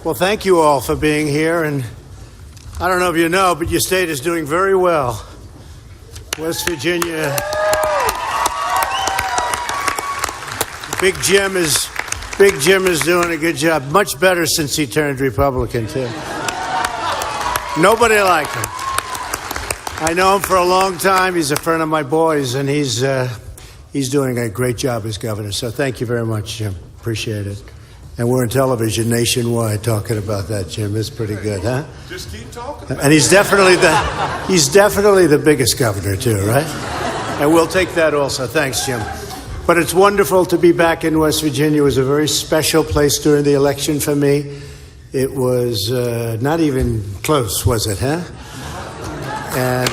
Well, thank you all for being here, and I don't know if you know, but your state is doing very well. West Virginia, Big Jim is doing a good job. Much better since he turned Republican, too. Nobody liked him. I know him for a long time. He's a friend of my boys, and he's doing a great job as governor. So thank you very much, Jim. Appreciate it. And we're on television nationwide talking about that, Jim. It's pretty good, huh? Just keep talking. And he's definitely the biggest governor, too, right? And we'll take that also. Thanks, Jim. But it's wonderful to be back in West Virginia. It was a very special place during the election for me. It was not even close, was it, huh? And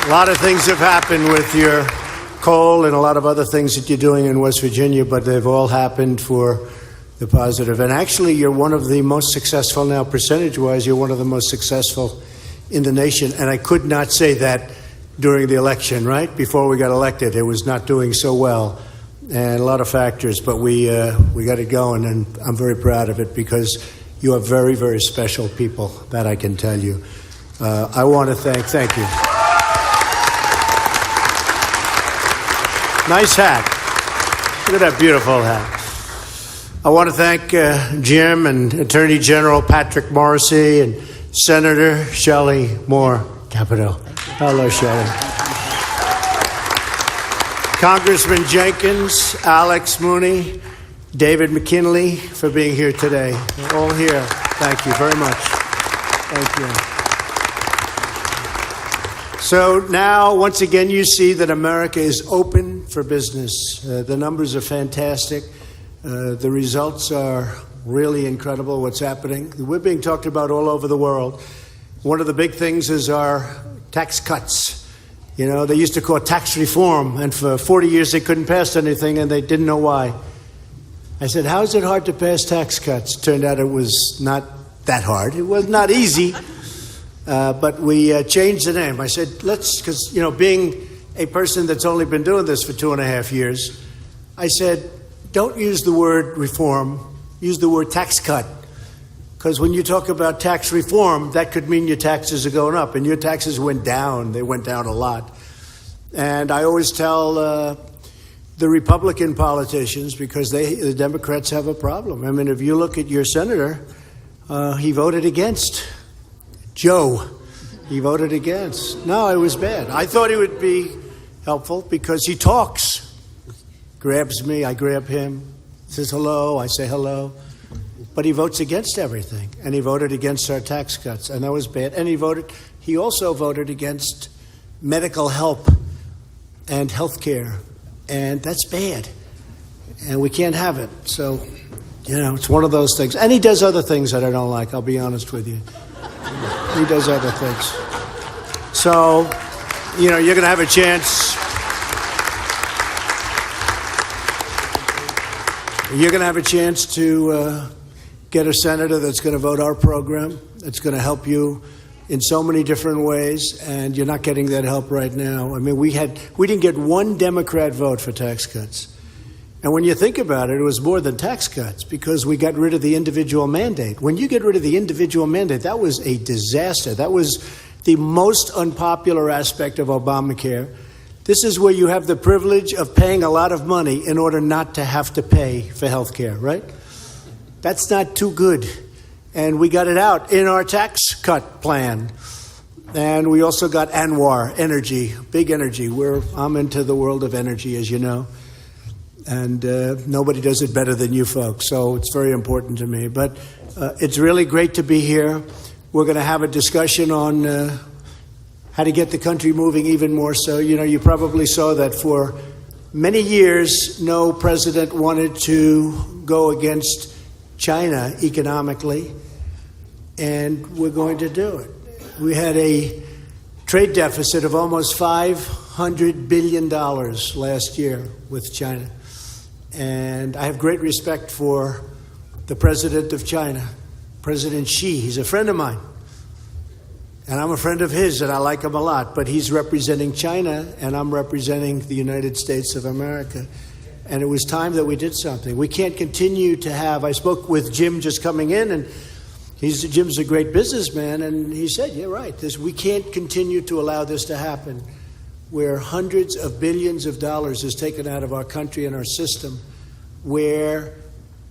a lot of things have happened with your coal and a lot of other things that you're doing in West Virginia, but they've all happened for the positive. And actually, you're one of the most successful now, percentage-wise, you're one of the most successful in the nation. And I could not say that during the election, right? Before we got elected, it was not doing so well. And a lot of factors, but we got it going, and I'm very proud of it because you are very, very special people, that I can tell you. I want to thank you. Nice hat. Look at that beautiful hat. I want to thank Jim and Attorney General Patrick Morrissey and Senator Shelley Moore Capito. Hello, Shelley. Congressman Jenkins, Alex Mooney, David McKinley for being here today. They're all here. Thank you very much. Thank you. So now, once again, you see that America is open for business. The numbers are fantastic. The results are really incredible, what's happening. We're being talked about all over the world. One of the big things is our tax cuts. You know, they used to call it tax reform, and for 40 years they couldn't pass anything, and they didn't know why. I said, how is it hard to pass tax cuts? Turned out it was not that hard. It was not easy. But we changed the name. I said, because, you know, being a person that's only been doing this for 2.5 years, I said, don't use the word reform, use the word tax cut. Because when you talk about tax reform, that could mean your taxes are going up, and your taxes went down. They went down a lot. And I always tell the Republican politicians, because the Democrats have a problem. I mean, if you look at your senator, he voted against. Joe, he voted against. No, it was bad. I thought he would be helpful because he talks. Grabs me, I grab him. Says hello, I say hello. But he votes against everything. And he voted against our tax cuts. And that was bad. And he also voted against medical help and health care. And that's bad. And we can't have it. So, you know, it's one of those things. And he does other things that I don't like, I'll be honest with you. He does other things. So, you know, you're going to have a chance. You're going to have a chance to get a senator that's going to vote our program. That's going to help you in so many different ways, and you're not getting that help right now. I mean, we didn't get one Democrat vote for tax cuts. And when you think about it, it was more than tax cuts because we got rid of the individual mandate. When you get rid of the individual mandate, that was a disaster. That was the most unpopular aspect of Obamacare. This is where you have the privilege of paying a lot of money in order not to have to pay for health care, right? That's not too good. And we got it out in our tax cut plan. And we also got ANWR, energy, big energy. I'm into the world of energy, as you know. And nobody does it better than you folks, so it's very important to me. But it's really great to be here. We're going to have a discussion on how to get the country moving even more so. You know, you probably saw that for many years, no president wanted to go against China economically, and we're going to do it. We had a trade deficit of almost $500 billion last year with China. And I have great respect for the president of China, President Xi. He's a friend of mine. And I'm a friend of his, and I like him a lot. But he's representing China, and I'm representing the United States of America. And it was time that we did something. We can't continue to have, I spoke with Jim just coming in, and Jim's a great businessman, and he said, you're right, we can't continue to allow this to happen, where hundreds of billions of dollars is taken out of our country and our system, where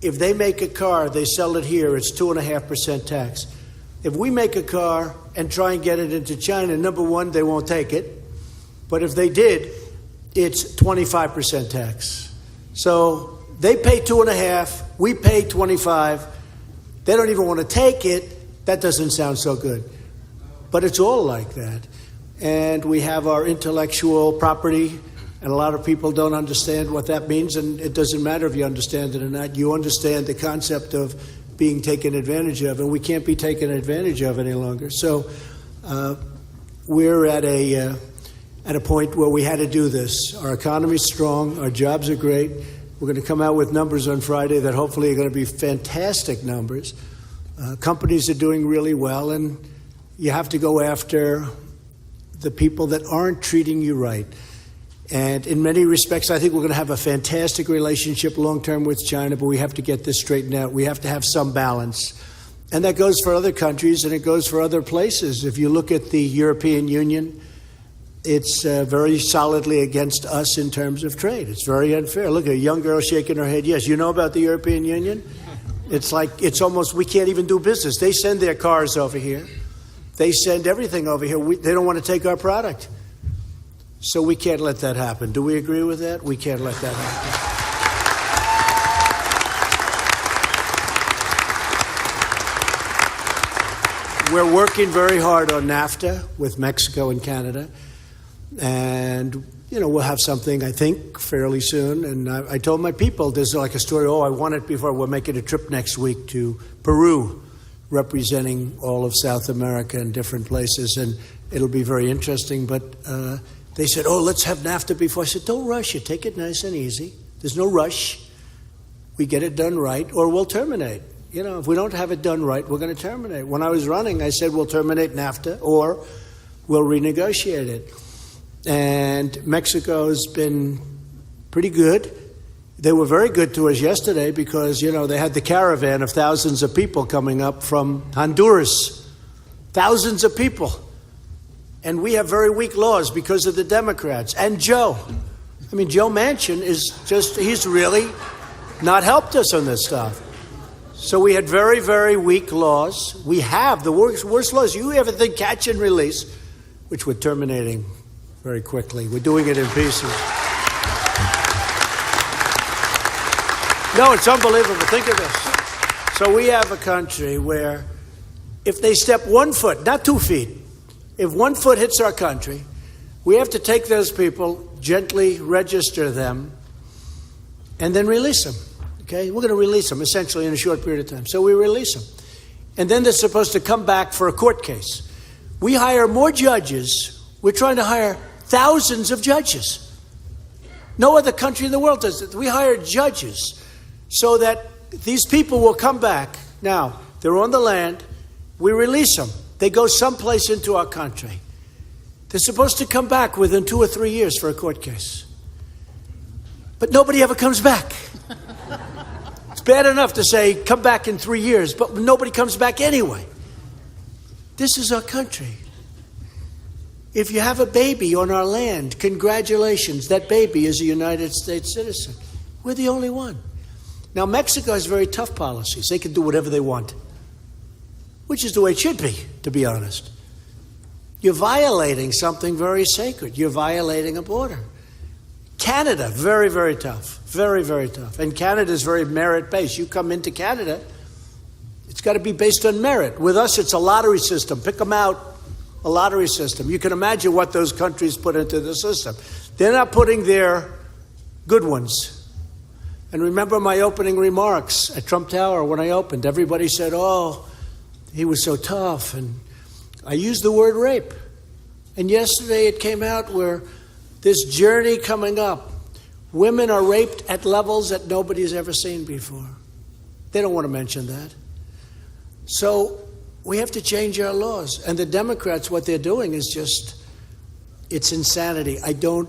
if they make a car, they sell it here, it's 2.5% tax. If we make a car and try and get it into China, number one, they won't take it. But if they did, it's 25% tax. So they pay 2.5%, we pay 25%. They don't even want to take it. That doesn't sound so good. But it's all like that. And we have our intellectual property, and a lot of people don't understand what that means, and it doesn't matter if you understand it or not. You understand the concept of being taken advantage of, and we can't be taken advantage of any longer. So we're at a point where we had to do this. Our economy's strong. Our jobs are great. We're going to come out with numbers on Friday that hopefully are going to be fantastic numbers. Companies are doing really well, and you have to go after the people that aren't treating you right. And in many respects, I think we're going to have a fantastic relationship long-term with China, but we have to get this straightened out. We have to have some balance. And that goes for other countries, and it goes for other places. If you look at the European Union, it's very solidly against us in terms of trade. It's very unfair. Look at a young girl shaking her head. Yes, you know about the European Union? It's like, it's almost, we can't even do business. They send their cars over here. They send everything over here. They don't want to take our product. So we can't let that happen. Do we agree with that? We can't let that happen. We're working very hard on NAFTA with Mexico and Canada. And, we'll have something, I think, fairly soon. And I told my people, there's like a story, I want it before. We're making a trip next week to Peru, representing all of South America and different places. And it'll be very interesting. But they said, let's have NAFTA before. I said, don't rush it. Take it nice and easy. There's no rush. We get it done right, or we'll terminate. If we don't have it done right, we're going to terminate. When I was running, I said, we'll terminate NAFTA, or we'll renegotiate it. And Mexico's been pretty good. They were very good to us yesterday because, they had the caravan of thousands of people coming up from Honduras. Thousands of people. And we have very weak laws because of the Democrats. And Joe Manchin he's really not helped us on this stuff. So we had very, very weak laws. We have the worst laws. You ever think catch and release, which we're terminating very quickly. We're doing it in pieces. No, it's unbelievable. Think of this. So we have a country where if they step 1 foot, not 2 feet, if 1 foot hits our country, we have to take those people, gently register them, and then release them. Okay? We're going to release them, essentially, in a short period of time. So we release them. And then they're supposed to come back for a court case. We hire more judges. We're trying to hire thousands of judges. No other country in the world does it. We hire judges so that these people will come back. Now, they're on the land. We release them. They go someplace into our country. They're supposed to come back within 2 or 3 years for a court case. But nobody ever comes back. It's bad enough to say, come back in 3 years, but nobody comes back anyway. This is our country. If you have a baby on our land, congratulations, that baby is a United States citizen. We're the only one. Now, Mexico has very tough policies. They can do whatever they want, which is the way it should be, to be honest. You're violating something very sacred. You're violating a border. Canada, very, very tough. Very, very tough. And Canada is very merit-based. You come into Canada, it's got to be based on merit. With us, it's a lottery system. Pick them out. A lottery system. You can imagine what those countries put into the system. They're not putting their good ones. And remember my opening remarks at Trump Tower when I opened. Everybody said, he was so tough. And I used the word rape. And yesterday it came out where this journey coming up, women are raped at levels that nobody's ever seen before. They don't want to mention that. So we have to change our laws. And the Democrats, what they're doing is just It's insanity.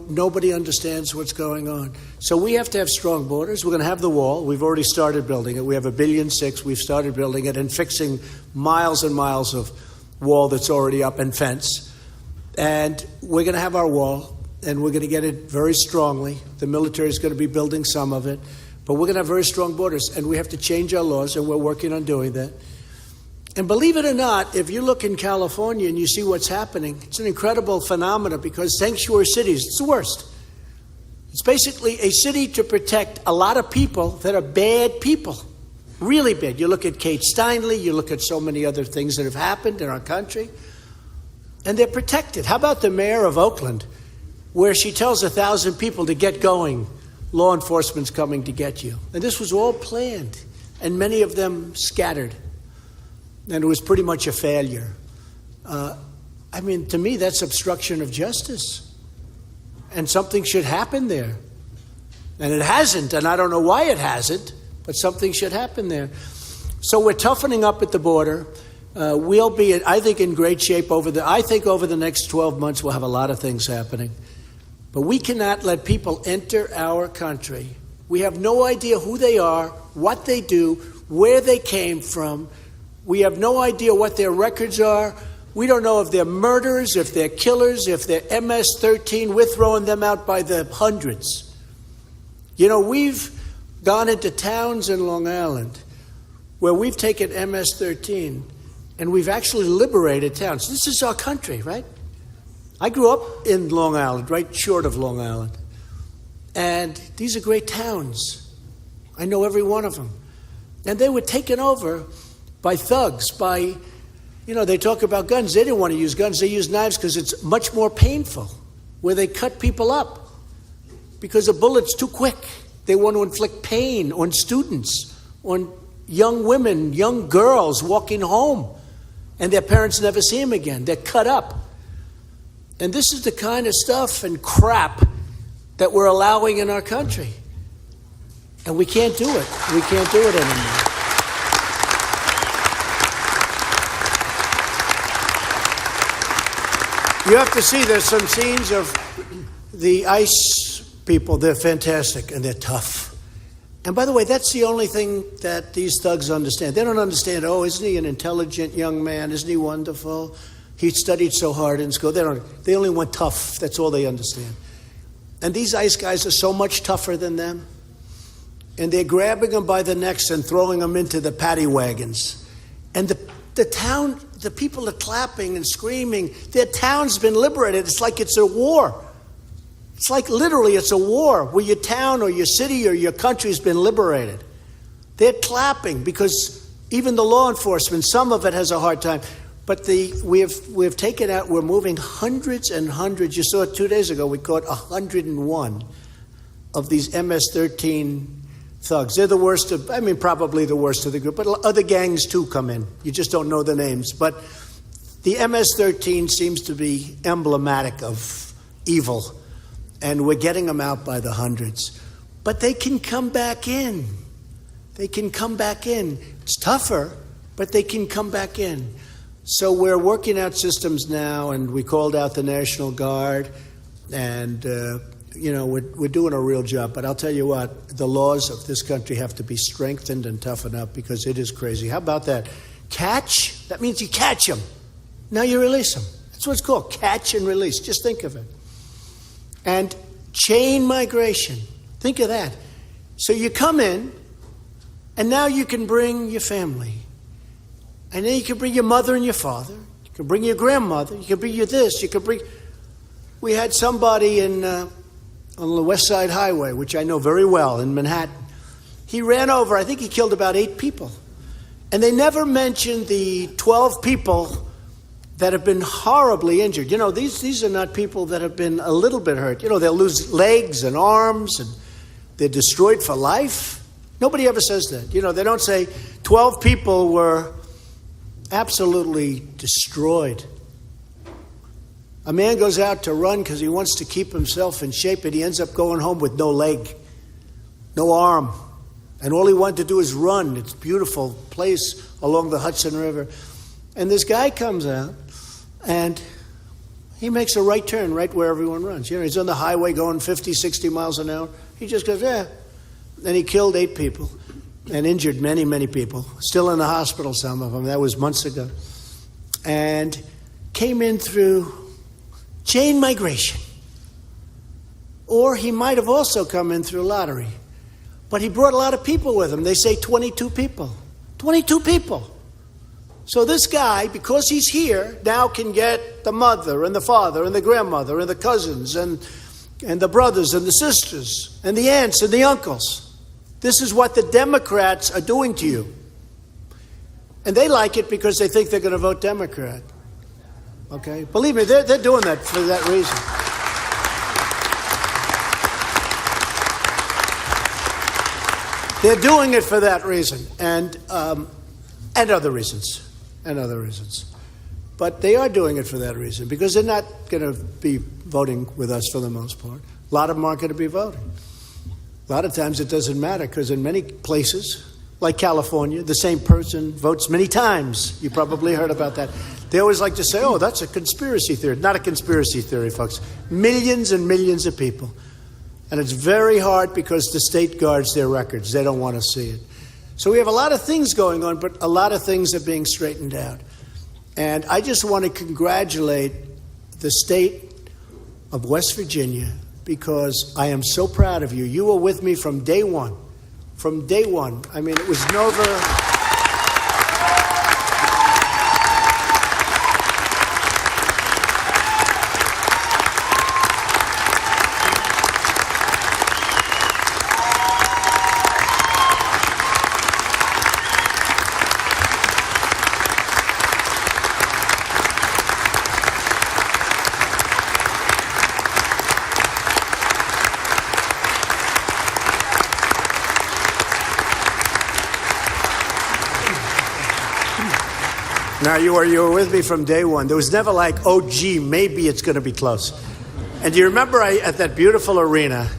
Nobody understands what's going on. So we have to have strong borders. We're going to have the wall. We've already started building it. We have $1.6 billion. We've started building it and fixing miles and miles of wall that's already up and fence. And we're going to have our wall, and we're going to get it very strongly. The military is going to be building some of it. But we're going to have very strong borders, and we have to change our laws, and we're working on doing that. And believe it or not, if you look in California and you see what's happening, it's an incredible phenomenon because sanctuary cities, it's the worst. It's basically a city to protect a lot of people that are bad people, really bad. You look at Kate Steinle, you look at so many other things that have happened in our country, and they're protected. How about the mayor of Oakland, where she tells 1,000 people to get going, law enforcement's coming to get you. And this was all planned, and many of them scattered. And it was pretty much a failure. To me, that's obstruction of justice. And something should happen there. And it hasn't, and I don't know why it hasn't, but something should happen there. So we're toughening up at the border. We'll be, I think, in great shape over the next 12 months we'll have a lot of things happening. But we cannot let people enter our country. We have no idea who they are, what they do, where they came from. We have no idea what their records are. We don't know if they're murderers, if they're killers, if they're MS-13. We're throwing them out by the hundreds. We've gone into towns in Long Island where we've taken MS-13 and we've actually liberated towns. This is our country, right? I grew up in Long Island, right short of Long Island. And these are great towns. I know every one of them. And they were taken over by thugs, they talk about guns. They didn't want to use guns. They used knives because it's much more painful, where they cut people up because a bullet's too quick. They want to inflict pain on students, on young women, young girls walking home, and their parents never see them again. They're cut up. And this is the kind of stuff and crap that we're allowing in our country. And we can't do it. We can't do it anymore. You have to see, there's some scenes of the ICE people. They're fantastic and they're tough. And by the way, that's the only thing that these thugs understand. They don't understand, isn't he an intelligent young man? Isn't he wonderful? He studied so hard in school. They only want tough. That's all they understand. And these ICE guys are so much tougher than them. And they're grabbing them by the necks and throwing them into the paddy wagons. And the people are clapping and screaming. Their town's been liberated. It's like it's a war. It's like literally it's a war where your town or your city or your country's been liberated. They're clapping because even the law enforcement, some of it has a hard time. But we have taken out, we're moving hundreds and hundreds. You saw it 2 days ago, we caught 101 of these MS-13 thugs. They're the worst probably the worst of the group, but other gangs too come in. You just don't know the names. But the MS-13 seems to be emblematic of evil, and we're getting them out by the hundreds. But they can come back in. They can come back in. It's tougher, but they can come back in. So we're working out systems now, and we called out the National Guard, and we're doing a real job. But I'll tell you what, the laws of this country have to be strengthened and toughened up because it is crazy. How about that? Catch, that means you catch them. Now you release them. That's what it's called, catch and release. Just think of it. And chain migration, think of that. So you come in, and now you can bring your family. And then you can bring your mother and your father. You can bring your grandmother. You can bring your this. You can bring... We had somebody on the West Side Highway, which I know very well, in Manhattan. He ran over, I think he killed about 8 people. And they never mentioned the 12 people that have been horribly injured. These are not people that have been a little bit hurt. They'll lose legs and arms, and they're destroyed for life. Nobody ever says that. They don't say 12 people were absolutely destroyed. A man goes out to run because he wants to keep himself in shape, and he ends up going home with no leg, no arm. And all he wanted to do is run. It's a beautiful place along the Hudson River. And this guy comes out, and He makes a right turn right where everyone runs. You know, he's on the highway going 50, 60 miles an hour. He just goes, yeah. And he killed 8 people and injured many, many people. Still in the hospital, some of them. That was months ago. And came in through chain migration. Or he might have also come in through lottery. But he brought a lot of people with him. They say 22 people. 22 people. So this guy, because he's here, now can get the mother and the father and the grandmother and the cousins and the brothers and the sisters and the aunts and the uncles. This is what the Democrats are doing to you. And they like it because they think they're going to vote Democrat. Okay? Believe me, they're doing that for that reason. They're doing it for that reason and other reasons. And other reasons. But they are doing it for that reason because they're not going to be voting with us for the most part. A lot of them aren't going to be voting. A lot of times it doesn't matter because in many places, like California, the same person votes many times. You probably heard about that. They always like to say, oh, that's a conspiracy theory. Not a conspiracy theory, folks. Millions and millions of people. And it's very hard because the state guards their records. They don't want to see it. So we have a lot of things going on, but a lot of things are being straightened out. And I just want to congratulate the state of West Virginia because I am so proud of you. You were with me from day one. From day one. I mean, it was never... Now, you were with me from day one. There was never like, oh, gee, maybe it's going to be close. And do you remember at that beautiful arena?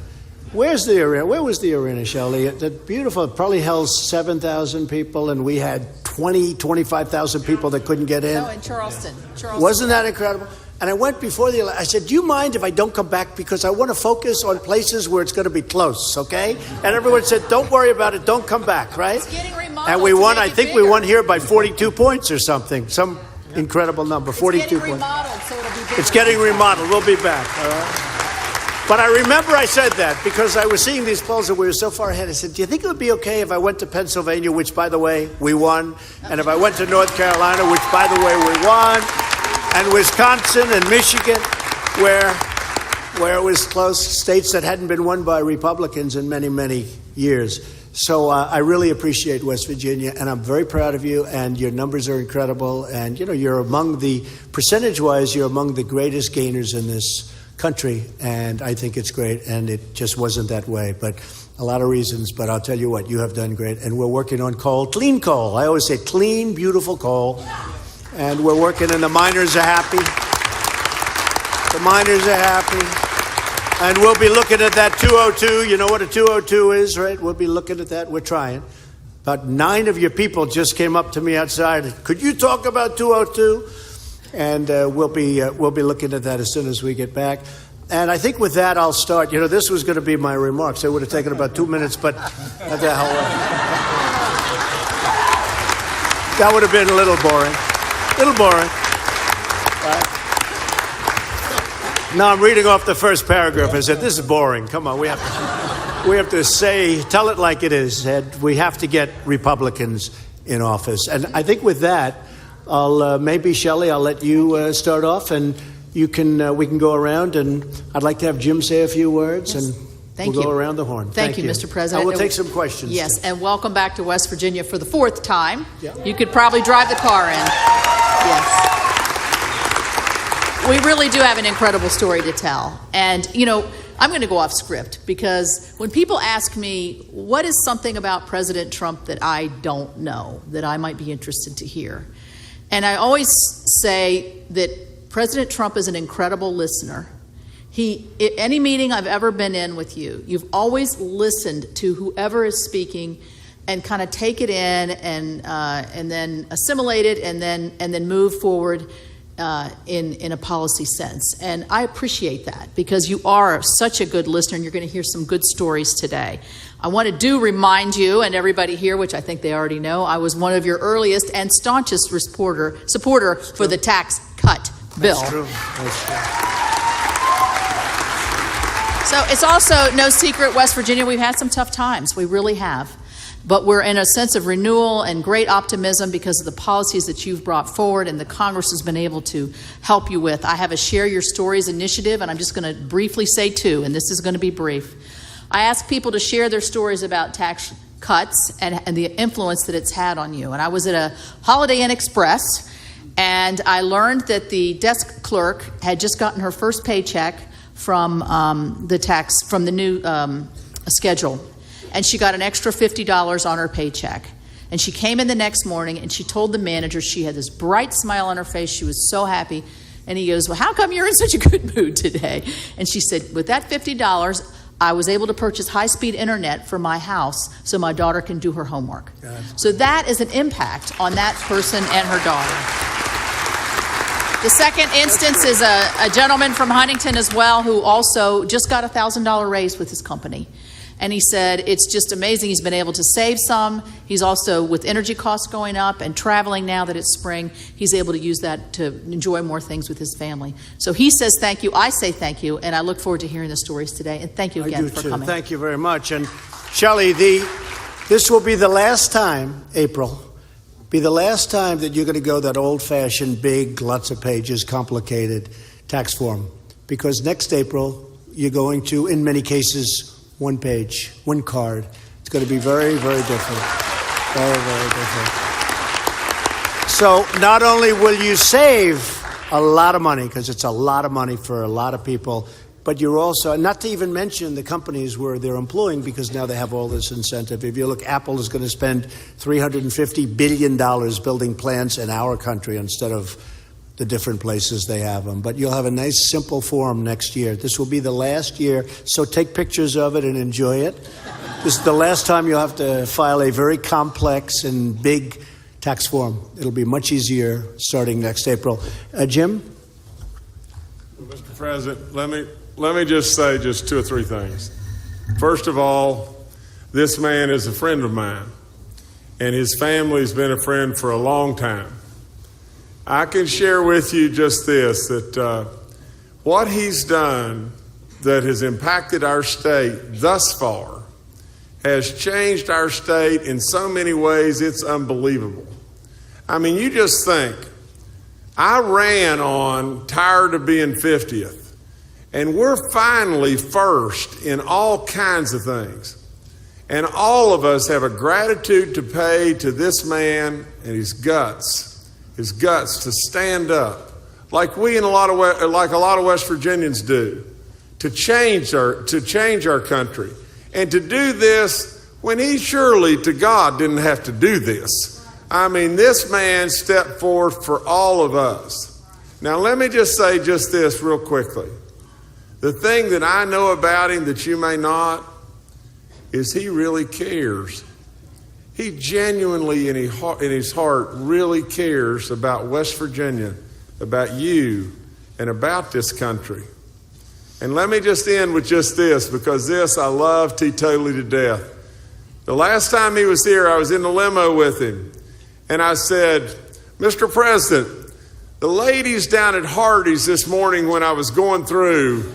Where's the arena? Where was the arena, Shelley? That beautiful, it probably held 7,000 people, and we had 25,000 people that couldn't get in. No, in Charleston. Wasn't that incredible? And I went before the election. I said, do you mind if I don't come back? Because I want to focus on places where it's going to be close, okay? And everyone said, don't worry about it. Don't come back, right? It's getting remodeled. And we won. I think we won here by 42 points or something. Some incredible number, 42 points. So it'll be bigger. It's getting remodeled. We'll be back, all right? But I remember I said that because I was seeing these polls and we were so far ahead. I said, do you think it would be okay if I went to Pennsylvania, which, by the way, we won, and if I went to North Carolina, which, by the way, we won, and Wisconsin and Michigan, where it was close, states that hadn't been won by Republicans in many, many years. So I really appreciate West Virginia, and I'm very proud of you, and your numbers are incredible, and, you know, you're among the, percentage-wise, you're among the greatest gainers in this country, and I think it's great, and it just wasn't that way, but a lot of reasons, but I'll tell you what, you have done great, and we're working on coal, clean coal. I always say clean, beautiful coal. And we're working, and the miners are happy. The miners are happy. And we'll be looking at that 202. You know what a 202 is, right? We'll be looking at that. We're trying. About 9 of your people just came up to me outside. Could you talk about 202? And we'll be looking at that as soon as we get back. And I think with that, I'll start. You know, this was going to be my remarks. It would have taken about 2 minutes, but what the hell? That would have been a little boring. Little boring. Now I'm reading off the first paragraph. I said, this is boring. Come on, we have to tell it like it is. And we have to get Republicans in office. And I think with that, maybe, Shelley, I'll let you start off, and we can go around, and I'd like to have Jim say a few words, yes. And Thank we'll you. go around the horn. Thank you, Mr. President. And we'll take some questions. Yes, too. and welcome back to West Virginia for the 4th time. Yeah. You could probably drive the car in. Yes. We really do have an incredible story to tell. And, you know, I'm going to go off script because when people ask me, what is something about President Trump that I don't know, that I might be interested to hear? And I always say that President Trump is an incredible listener. Any meeting I've ever been in with you, you've always listened to whoever is speaking and kind of take it in and then assimilate it and then move forward. in a policy sense. And I appreciate that because you are such a good listener and you're going to hear some good stories today. I want to remind you and everybody here, which I think they already know, I was one of your earliest and staunchest supporter for the tax cut bill. That's true. That's true. So it's also no secret, West Virginia, we've had some tough times. We really have. But we're in a sense of renewal and great optimism because of the policies that you've brought forward and the Congress has been able to help you with. I have a Share Your Stories initiative, and I'm just going to briefly say two, and this is going to be brief. I ask people to share their stories about tax cuts and the influence that it's had on you. And I was at a Holiday Inn Express, and I learned that the desk clerk had just gotten her first paycheck from the new schedule. And she got an extra $50 on her paycheck. And she came in the next morning and she told the manager she had this bright smile on her face. She was so happy. And he goes, well, how come you're in such a good mood today? And she said, with that $50, I was able to purchase high-speed internet for my house so my daughter can do her homework. So that is an impact on that person and her daughter. The second instance is a gentleman from Huntington as well who also just got a $1,000 raise with his company. And he said it's just amazing. He's been able to save some. He's also, with energy costs going up and traveling now that it's spring, he's able to use that to enjoy more things with his family. So he says thank you. I say thank you. And I look forward to hearing the stories today. And thank you again for coming. Thank you very much. And Shelley, this will be the last time, April, be the last time that you're going to go that old-fashioned, big, lots of pages, complicated tax form. Because next April, you're going to, in many cases, one page, one card. It's going to be very, very different. Very, very different. So not only will you save a lot of money, because it's a lot of money for a lot of people, but you're also, not to even mention the companies where they're employing, because now they have all this incentive. If you look, Apple is going to spend $350 billion building plants in our country instead of the different places they have them. But you'll have a nice, simple form next year. This will be the last year, so take pictures of it and enjoy it. This is the last time you'll have to file a very complex and big tax form. It'll be much easier starting next April. Jim? Mr. President, let me just say just two or three things. First of all, this man is a friend of mine, and his family's been a friend for a long time. I can share with you just this, that what he's done that has impacted our state thus far has changed our state in so many ways, it's unbelievable. I mean, you just think, I ran on tired of being 50th, and we're finally first in all kinds of things. And all of us have a gratitude to pay to this man and his guts to stand up, like a lot of West Virginians do, to change our country, and to do this when he surely to God didn't have to do this. I mean, this man stepped forth for all of us. Now, let me just say just this real quickly. The thing that I know about him that you may not is he really cares. He genuinely, in his heart, really cares about West Virginia, about you, and about this country. And let me just end with just this, because this I love teetotally to death. The last time he was here, I was in the limo with him, and I said, Mr. President, the ladies down at Hardee's this morning when I was going through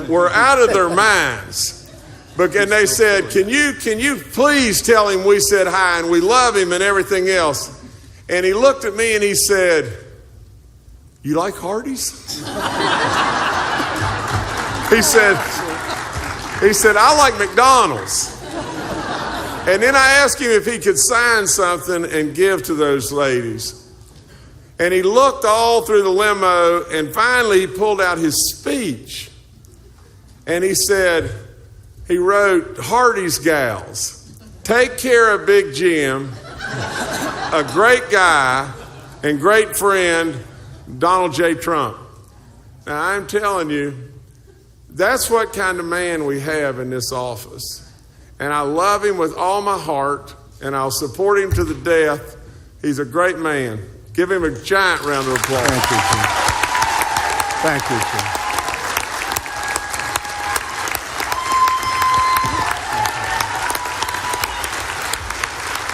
were out of their minds. And they said, can you please tell him we said hi and we love him and everything else? And he looked at me and he said, you like Hardee's? He said, I like McDonald's. And then I asked him if he could sign something and give to those ladies. And he looked all through the limo, and finally he pulled out his speech. And he said, he wrote, Hardee's gals, take care of Big Jim, a great guy and great friend, Donald J. Trump. Now, I'm telling you, that's what kind of man we have in this office. And I love him with all my heart, and I'll support him to the death. He's a great man. Give him a giant round of applause. Thank you, Jim. Thank you, Jim.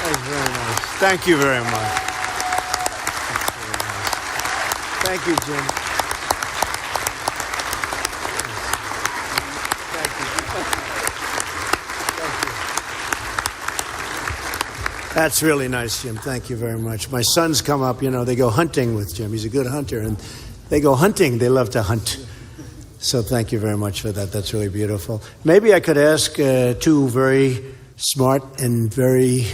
That's very nice. Thank you very much. Thank you, Jim. Thank you. That's really nice, Jim. Thank you very much. My sons come up, they go hunting with Jim. He's a good hunter, and they go hunting. They love to hunt. So thank you very much for that. That's really beautiful. Maybe I could ask two very smart and very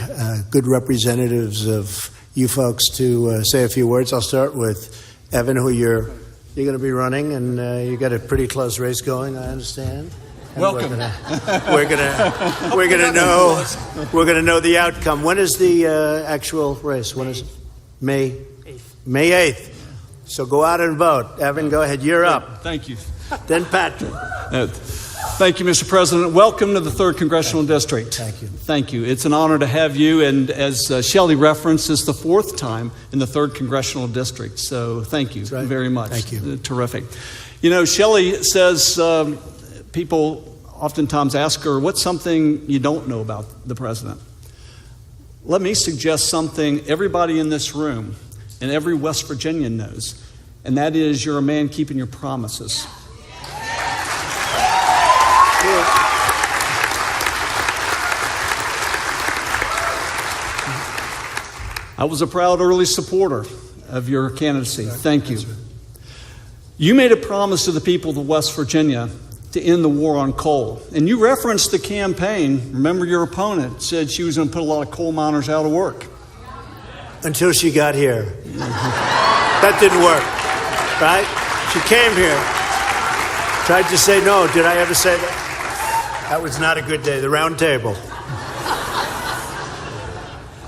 good representatives of you folks to say a few words. I'll start with Evan, who you're going to be running, and you got a pretty close race going, I understand. And Welcome. We're gonna know the outcome. When is the actual race? When is it? May 8th. May 8th. So go out and vote. Evan, go ahead. You're up. Thank you. Then Patrick. Thank you, Mr. President. Welcome to the 3rd Congressional District. Thank you. Thank you. It's an honor to have you, and as Shelley referenced, it's the 4th time in the 3rd Congressional District. So thank you right. very much. Thank you. Terrific. Shelley says people oftentimes ask her, what's something you don't know about the president? Let me suggest something everybody in this room and every West Virginian knows, and that is you're a man keeping your promises. I was a proud early supporter of your candidacy. Thank you. You made a promise to the people of West Virginia to end the war on coal. And you referenced the campaign. Remember, your opponent said she was going to put a lot of coal miners out of work. Until she got here. That didn't work, right? She came here, tried to say no. Did I ever say that? That was not a good day. The round table.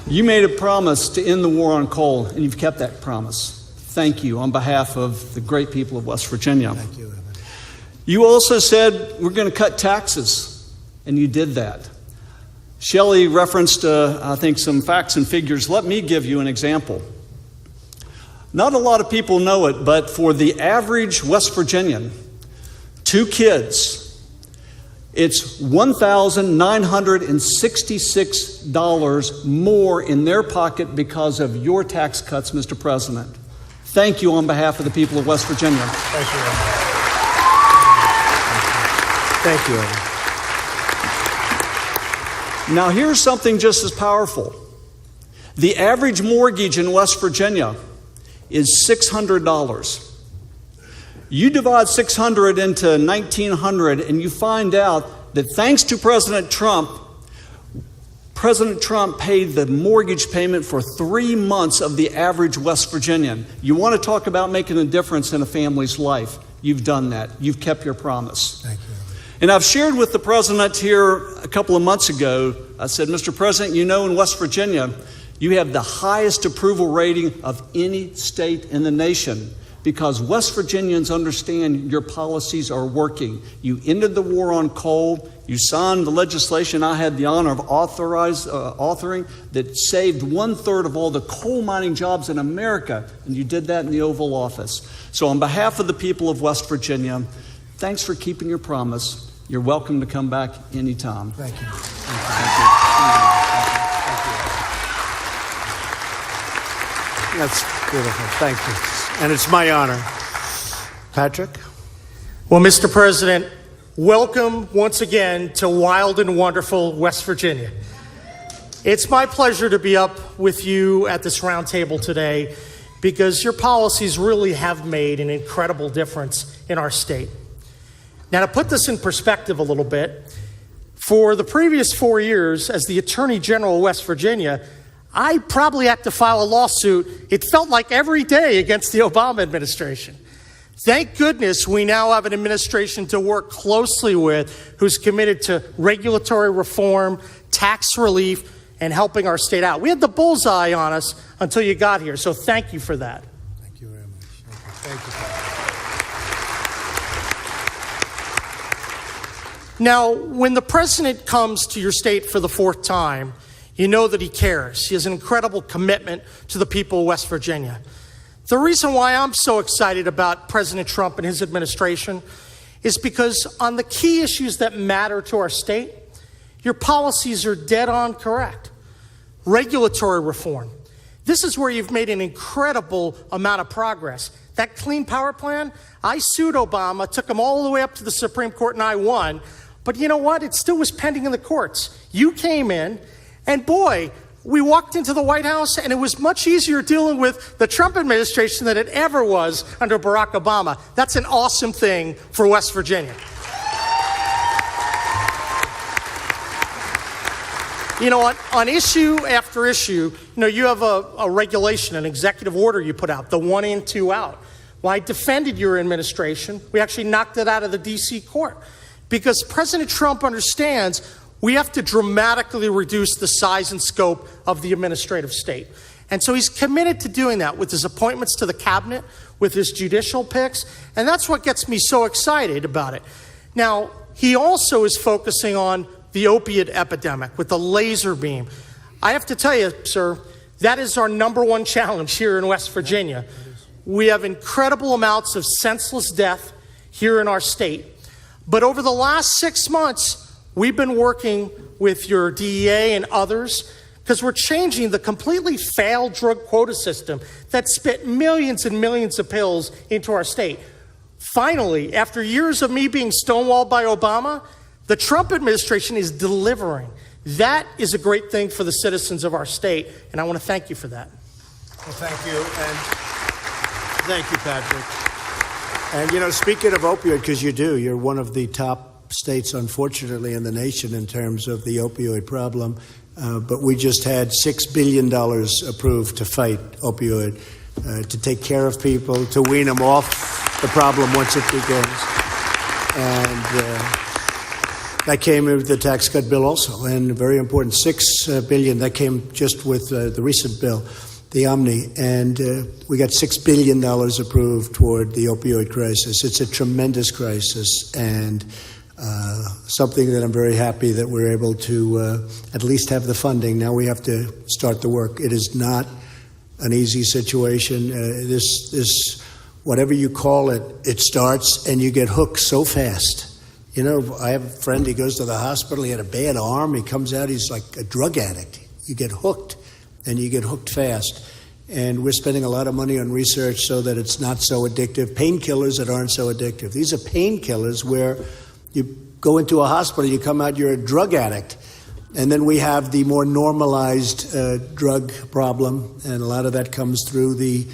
You made a promise to end the war on coal, and you've kept that promise. Thank you on behalf of the great people of West Virginia. Thank you, Evan. You also said we're going to cut taxes, and you did that. Shelley referenced, I think, some facts and figures. Let me give you an example. Not a lot of people know it, but for the average West Virginian, 2 kids, it's $1,966 more in their pocket because of your tax cuts, Mr. President. Thank you on behalf of the people of West Virginia. Thank you, Evan. Thank you, Evan. Now, here's something just as powerful. The average mortgage in West Virginia is $600. You divide 600 into 1,900, and you find out that thanks to President Trump paid the mortgage payment for 3 months of the average West Virginian. You want to talk about making a difference in a family's life? You've done that. You've kept your promise. Thank you. And I've shared with the president here a couple of months ago, I said, Mr. President, in West Virginia, you have the highest approval rating of any state in the nation because West Virginians understand your policies are working. You ended the war on coal. You signed the legislation I had the honor of authoring that saved 1/3 of all the coal mining jobs in America, and you did that in the Oval Office. So on behalf of the people of West Virginia, thanks for keeping your promise. You're welcome to come back anytime. Thank you. That's beautiful. Thank you. And it's my honor. Patrick? Well, Mr. President, welcome once again to wild and wonderful West Virginia. It's my pleasure to be up with you at this round table today because your policies really have made an incredible difference in our state. Now, to put this in perspective a little bit, for the previous 4 years as the Attorney General of West Virginia, I probably had to file a lawsuit, it felt like every day, against the Obama administration. Thank goodness we now have an administration to work closely with who's committed to regulatory reform, tax relief, and helping our state out. We had the bullseye on us until you got here, so thank you for that. Thank you very much. Thank you. Now, when the president comes to your state for the 4th time, You know that he cares. He has an incredible commitment to the people of West Virginia. The reason why I'm so excited about President Trump and his administration is because on the key issues that matter to our state, your policies are dead on correct. Regulatory reform. This is where you've made an incredible amount of progress. That Clean Power Plan, I sued Obama, took him all the way up to the Supreme Court, and I won. But you know what? It still was pending in the courts. You came in, and boy, we walked into the White House, and it was much easier dealing with the Trump administration than it ever was under Barack Obama. That's an awesome thing for West Virginia. You know, on issue after issue, you have a regulation, an executive order you put out, the 1 in, 2 out. Well, I defended your administration. We actually knocked it out of the D.C. court because President Trump understands we have to dramatically reduce the size and scope of the administrative state. And so he's committed to doing that with his appointments to the cabinet, with his judicial picks, and that's what gets me so excited about it. Now, he also is focusing on the opiate epidemic with the laser beam. I have to tell you, sir, that is our number one challenge here in West Virginia. We have incredible amounts of senseless death here in our state. But over the last 6 months, we've been working with your DEA and others because we're changing the completely failed drug quota system that spit millions and millions of pills into our state. Finally, after years of me being stonewalled by Obama, the Trump administration is delivering. That is a great thing for the citizens of our state, and I want to thank you for that. Well, thank you, and thank you, Patrick. And, speaking of opioid, because you're one of the top states, unfortunately, in the nation in terms of the opioid problem, but we just had $6 billion approved to fight opioid, to take care of people, to wean them off the problem once it begins. And that came with the tax cut bill also, and very important, $6 billion. That came just with the recent bill, the Omni, and we got $6 billion approved toward the opioid crisis. It's a tremendous crisis, and something that I'm very happy that we're able to at least have the funding. Now we have to start the work. It is not an easy situation. This, whatever you call it, it starts, and you get hooked so fast. I have a friend, he goes to the hospital, he had a bad arm, he comes out, he's like a drug addict. You get hooked, and you get hooked fast. And we're spending a lot of money on research so that it's not so addictive. Painkillers that aren't so addictive. These are painkillers where you go into a hospital, you come out, you're a drug addict. And then we have the more normalized drug problem, and a lot of that comes through the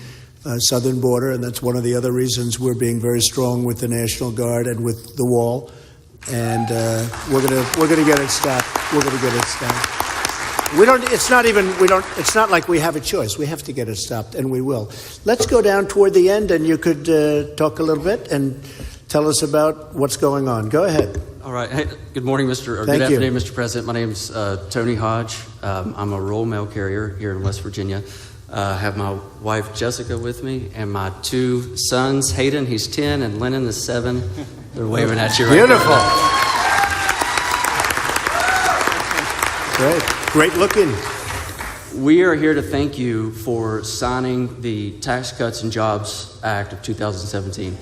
southern border, and that's one of the other reasons we're being very strong with the National Guard and with the wall. And we're gonna get it stopped. We're gonna get it stopped. It's not like we have a choice. We have to get it stopped, and we will. Let's go down toward the end, and you could talk a little bit and tell us about what's going on. Go ahead. All right. Hey, good morning, good afternoon, Mr. President. My name's Tony Hodge. I'm a rural mail carrier here in West Virginia. I have my wife, Jessica, with me, and my 2 sons, Hayden, he's 10, and Lennon is 7. They're waving at you right Beautiful. now. Great looking. We are here to thank you for signing the Tax Cuts and Jobs Act of 2017.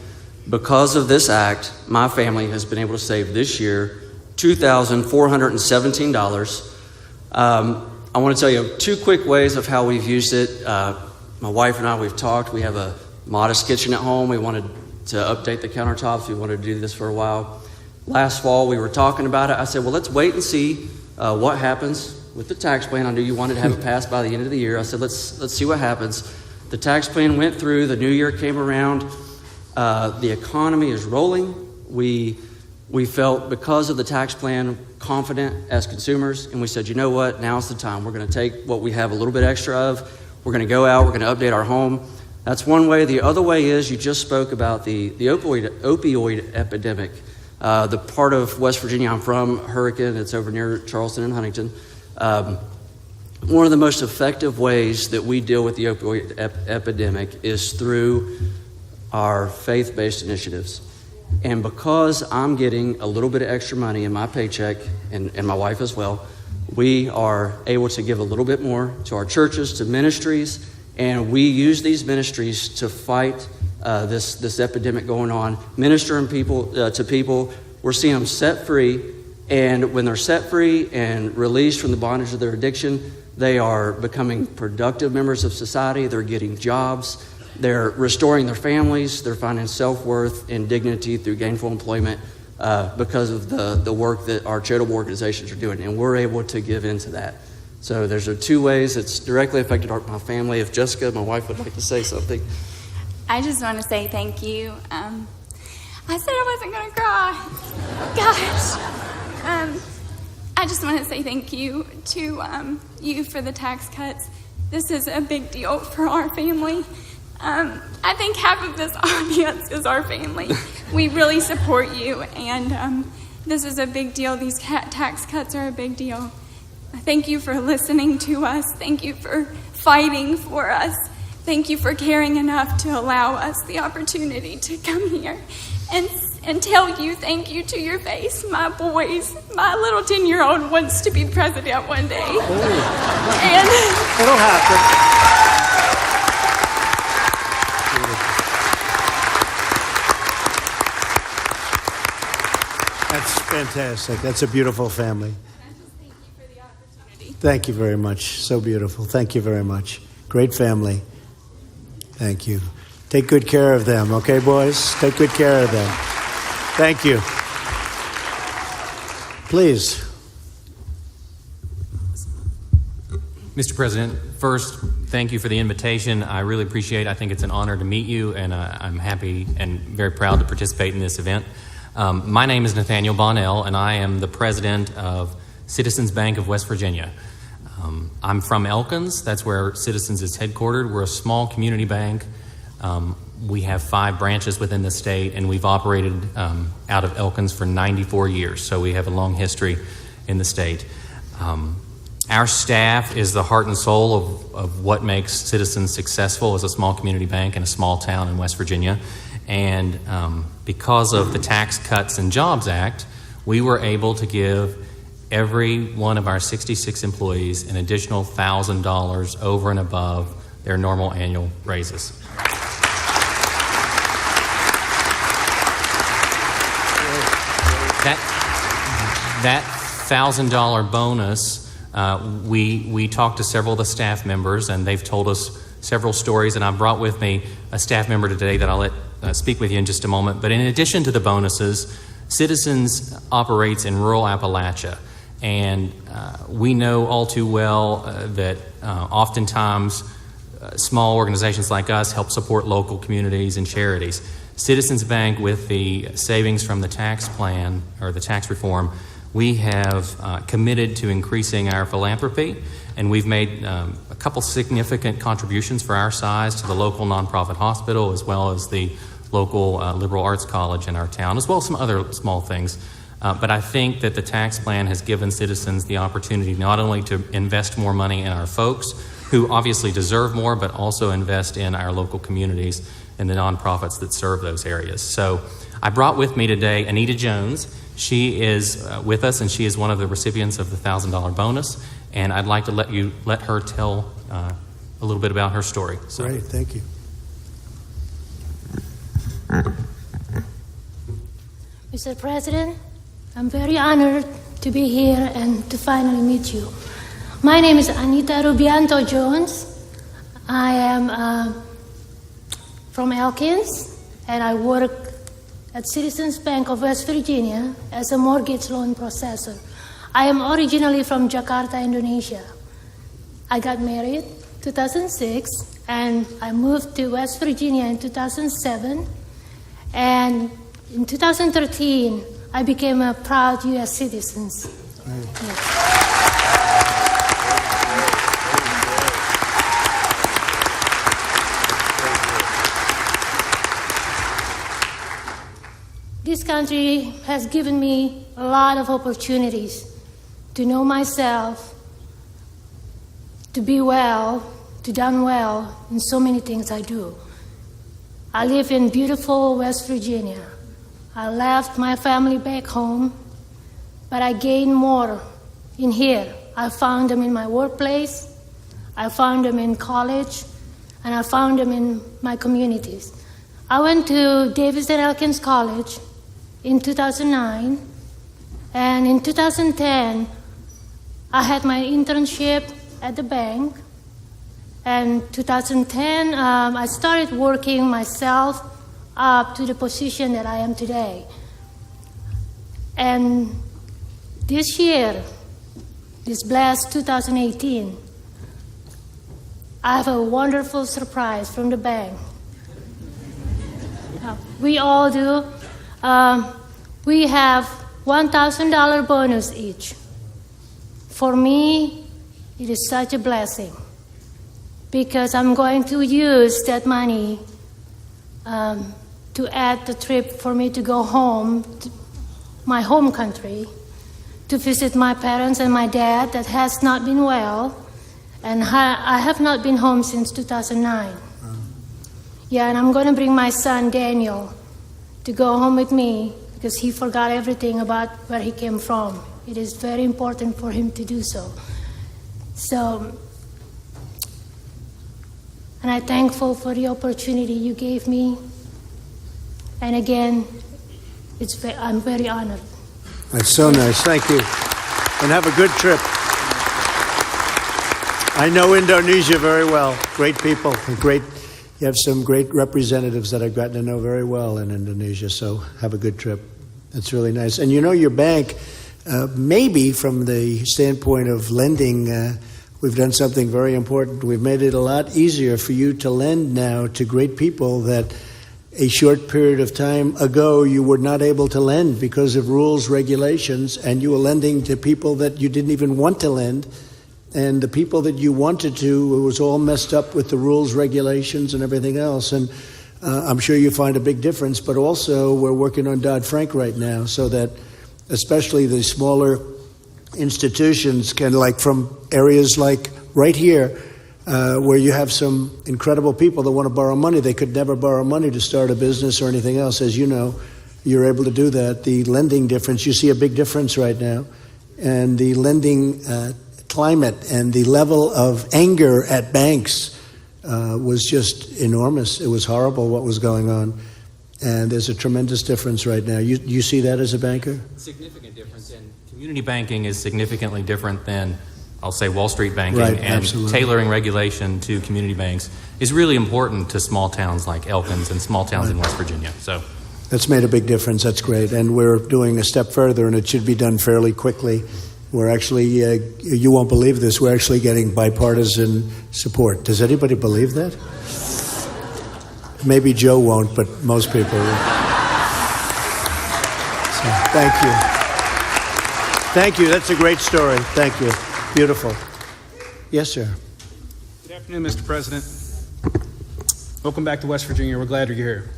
Because of this act, my family has been able to save this year $2,417. I want to tell you 2 quick ways of how we've used it. My wife and I, we've talked. We have a modest kitchen at home. We wanted to update the countertops. We wanted to do this for a while. Last fall, we were talking about it. I said, well, let's wait and see what happens with the tax plan. I knew you wanted to have it passed by the end of the year. I said, let's see what happens. The tax plan went through. The new year came around. The economy is rolling. We felt, because of the tax plan, confident as consumers, and we said, you know what, now's the time. We're going to take what we have a little bit extra of. We're going to go out. We're going to update our home. That's one way. The other way is, you just spoke about the opioid epidemic. The part of West Virginia I'm from, Hurricane, it's over near Charleston and Huntington. One of the most effective ways that we deal with the opioid epidemic is through our faith-based initiatives. And because I'm getting a little bit of extra money in my paycheck, and my wife as well, we are able to give a little bit more to our churches, to ministries, and we use these ministries to fight this epidemic going on, ministering to people. We're seeing them set free, and when they're set free and released from the bondage of their addiction, they are becoming productive members of society. They're getting jobs. They're restoring their families. They're finding self-worth and dignity through gainful employment because of the work that our charitable organizations are doing, and we're able to give into that. So there's 2 ways it's directly affected my family. If Jessica, my wife, would like to say something. I just want to say thank you. I said I wasn't going to cry. Gosh. I just want to say thank you to you for the tax cuts. This is a big deal for our family. I think half of this audience is our family. We really support you, and this is a big deal. These tax cuts are a big deal. Thank you for listening to us. Thank you for fighting for us. Thank you for caring enough to allow us the opportunity to come here and tell you thank you to your face. My boys, my little 10-year-old wants to be president one day. And It'll happen. That's fantastic. That's a beautiful family. I just thank you for the opportunity. Thank you very much. So beautiful. Thank you very much. Great family. Thank you. Take good care of them, okay, boys? Take good care of them. Thank you. Please. Mr. President, first, thank you for the invitation. I really appreciate it. I think it's an honor to meet you, and I'm happy and very proud to participate in this event. My name is Nathaniel Bonnell, and I am the president of Citizens Bank of West Virginia. I'm from Elkins. That's where Citizens is headquartered. We're a small community bank. We have 5 branches within the state, and we've operated out of Elkins for 94 years, so we have a long history in the state. Our staff is the heart and soul of what makes Citizens successful as a small community bank in a small town in West Virginia. And because of the Tax Cuts and Jobs Act, we were able to give every one of our 66 employees an additional $1,000 over and above their normal annual raises. That $1,000 bonus, we talked to several of the staff members, and they've told us several stories, and I brought with me a staff member today that I'll let speak with you in just a moment. But in addition to the bonuses, Citizens operates in rural Appalachia, and we know all too well that oftentimes small organizations like us help support local communities and charities. Citizens Bank, with the savings from the tax plan or the tax reform, we have committed to increasing our philanthropy, and we've made a couple significant contributions for our size to the local nonprofit hospital, as well as the local liberal arts college in our town, as well as some other small things. But I think that the tax plan has given Citizens the opportunity not only to invest more money in our folks, who obviously deserve more, but also invest in our local communities and the nonprofits that serve those areas. So I brought with me today Anita Jones. She is with us, and she is one of the recipients of the $1,000 bonus. And I'd like to let her tell a little bit about her story. So. Great, thank you. Mr. President, I'm very honored to be here and to finally meet you. My name is Anita Rubianto Jones. I am from Elkins, and I work at Citizens Bank of West Virginia as a mortgage loan processor. I am originally from Jakarta, Indonesia. I got married in 2006, and I moved to West Virginia in 2007. And in 2013, I became a proud U.S. citizen. This country has given me a lot of opportunities to know myself, to be well, to done well in so many things I do. I live in beautiful West Virginia. I left my family back home, but I gained more in here. I found them in my workplace, I found them in college, and I found them in my communities. I went to Davis and Elkins College in 2009, and in 2010, I had my internship at the bank. And 2010, I started working myself up to the position that I am today. And this year, this blessed 2018, I have a wonderful surprise from the bank. We all do. We have $1,000 bonus each. For me, it is such a blessing because I'm going to use that money to add the trip for me to go home, to my home country, to visit my parents and my dad that has not been well, and I have not been home since 2009. Yeah, and I'm going to bring my son Daniel to go home with me because he forgot everything about where he came from. It is very important for him to do so. And I'm thankful for the opportunity you gave me. And again, I'm very honored. That's so nice. Thank you. And have a good trip. I know Indonesia very well. Great people. You have some great representatives that I've gotten to know very well in Indonesia. So have a good trip. That's really nice. And you know, your bank, maybe from the standpoint of lending, we've done something very important. We've made it a lot easier for you to lend now to great people that a short period of time ago you were not able to lend because of rules, regulations, and you were lending to people that you didn't even want to lend. And the people that you wanted to, it was all messed up with the rules, regulations, and everything else. And I'm sure you find a big difference. But also, we're working on Dodd-Frank right now so that especially the smaller institutions can, like from areas like right here, where you have some incredible people that want to borrow money. They could never borrow money to start a business or anything else. As you know, you're able to do that. The lending difference, you see a big difference right now. And the lending climate and the level of anger at banks was just enormous. It was horrible what was going on. And there's a tremendous difference right now. You see that as a banker? Significant difference. And community banking is significantly different than, I'll say, Wall Street banking. Right, and absolutely. Tailoring regulation to community banks is really important to small towns like Elkins and small towns in West Virginia. So that's made a big difference. That's great. And we're doing a step further, and it should be done fairly quickly. We're actually, you won't believe this, we're actually getting bipartisan support. Does anybody believe that? Maybe Joe won't, but most people will. So, thank you. Thank you. That's a great story. Thank you. Beautiful. Yes, sir. Good afternoon, Mr. President. Welcome back to West Virginia. We're glad you're here.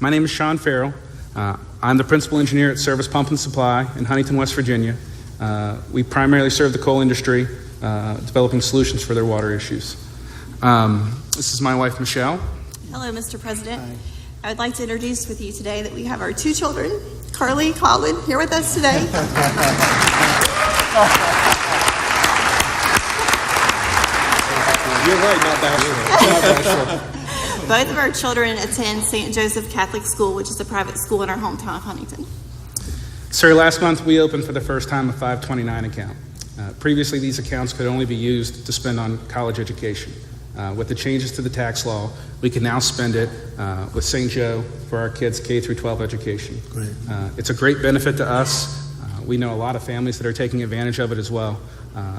My name is Sean Farrell. I'm the principal engineer at Service Pump and Supply in Huntington, West Virginia. We primarily serve the coal industry, developing solutions for their water issues. This is my wife, Michelle. Hello, Mr. President. Hi. I would like to introduce with you today that we have our two children, Carly and Colin, here with us today. You're right, not bashful. Both of our children attend St. Joseph Catholic School, which is a private school in our hometown of Huntington. Sir, last month we opened for the first time a 529 account. Previously, these accounts could only be used to spend on college education. With the changes to the tax law, we can now spend it with St. Joe for our kids' K through 12 education. Great. It's a great benefit to us. We know a lot of families that are taking advantage of it as well.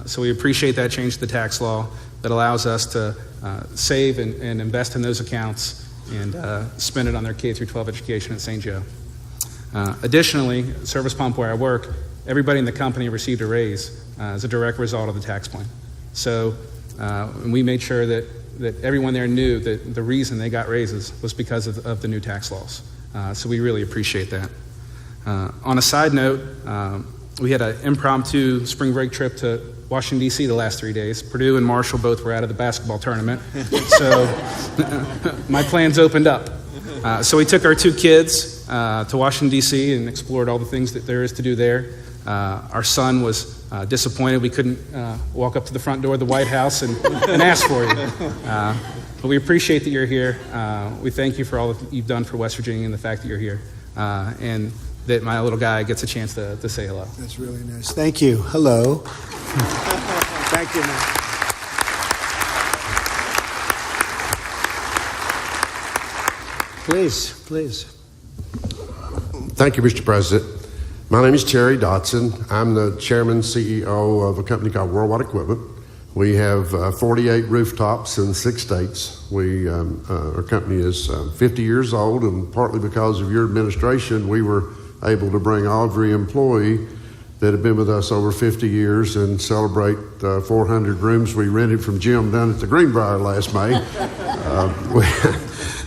So we appreciate that change to the tax law that allows us to save and invest in those accounts and spend it on their K through 12 education at St. Joe. Additionally, Service Pump, where I work, everybody in the company received a raise as a direct result of the tax plan. So we made sure that everyone there knew that the reason they got raises was because of the new tax laws. So we really appreciate that. On a side note, we had an impromptu spring break trip to Washington, D.C. the last 3 days. Purdue and Marshall both were out of the basketball tournament. So my plans opened up. So we took our two kids to Washington, D.C. and explored all the things that there is to do there. Our son was disappointed we couldn't walk up to the front door of the White House and ask for you. But we appreciate that you're here. We thank you for all that you've done for West Virginia and the fact that you're here. And that my little guy gets a chance to say hello. That's really nice. Thank you. Hello. Thank you, man. Please. Thank you, Mr. President. My name is Terry Dotson. I'm the chairman CEO of a company called Worldwide Equipment. We have 48 rooftops in 6 states. Our company is 50 years old, and partly because of your administration, we were able to bring every employee that had been with us over 50 years and celebrate 400 rooms we rented from Jim down at the Greenbrier last May.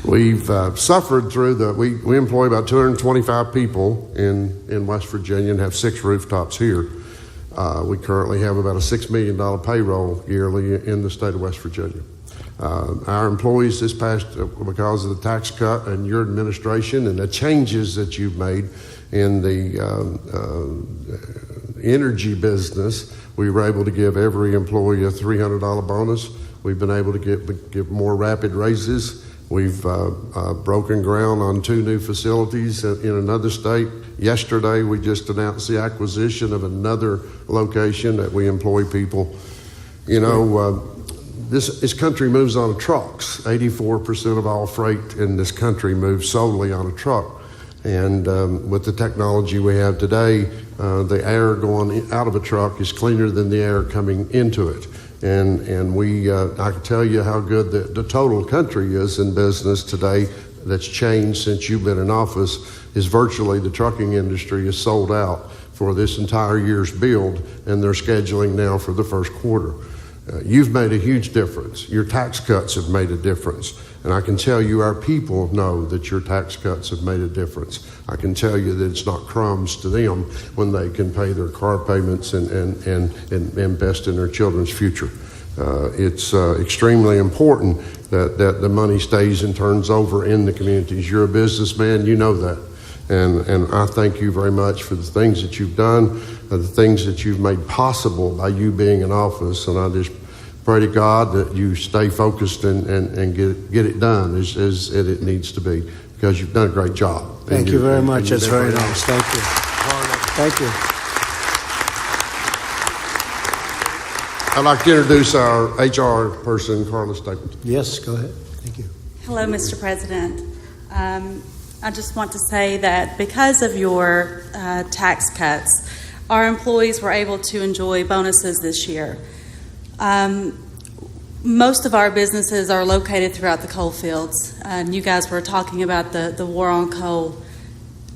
We've suffered through we employ about 225 people in West Virginia and have 6 rooftops here. We currently have about a $6 million payroll yearly in the state of West Virginia. Our employees this past, because of the tax cut and your administration and the changes that you've made in the energy business, we were able to give every employee a $300 bonus. We've been able to give more rapid raises. We've broken ground on 2 new facilities in another state. Yesterday, we just announced the acquisition of another location that we employ people. You know, this country moves on trucks. 84% of all freight in this country moves solely on a truck. And with the technology we have today, the air going out of a truck is cleaner than the air coming into it. And I can tell you how good the total country is in business today. That's changed since you've been in office. Is virtually the trucking industry is sold out for this entire year's build, and they're scheduling now for the first quarter. You've made a huge difference. Your tax cuts have made a difference. And I can tell you our people know that your tax cuts have made a difference. I can tell you that it's not crumbs to them when they can pay their car payments and invest in their children's future. It's extremely important that the money stays and turns over in the communities. You're a businessman, you know that. And I thank you very much for the things that you've done, the things that you've made possible by you being in office. And I just pray to God that you stay focused and get it done as it needs to be, because you've done a great job. Thank you very much. That's very nice. Thank you. Thank you. I'd like to introduce our HR person, Carla Stapleton. Yes, go ahead. Thank you. Hello, Mr. President. I just want to say that because of your tax cuts, our employees were able to enjoy bonuses this year. Most of our businesses are located throughout the coal fields, and you guys were talking about the war on coal.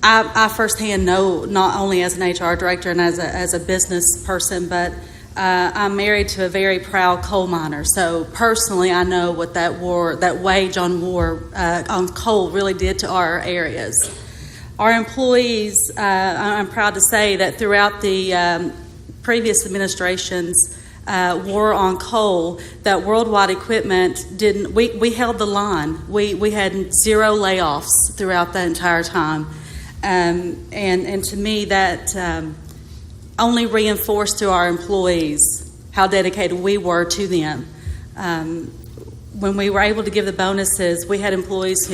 I firsthand know, not only as an HR director and as a business person, but I'm married to a very proud coal miner. So personally, I know what that wage on war on coal really did to our areas. Our employees, I'm proud to say that throughout the previous administration's war on coal, that Worldwide Equipment we held the line. We had 0 layoffs throughout that entire time. And to me, that only reinforced to our employees how dedicated we were to them. When we were able to give the bonuses, we had employees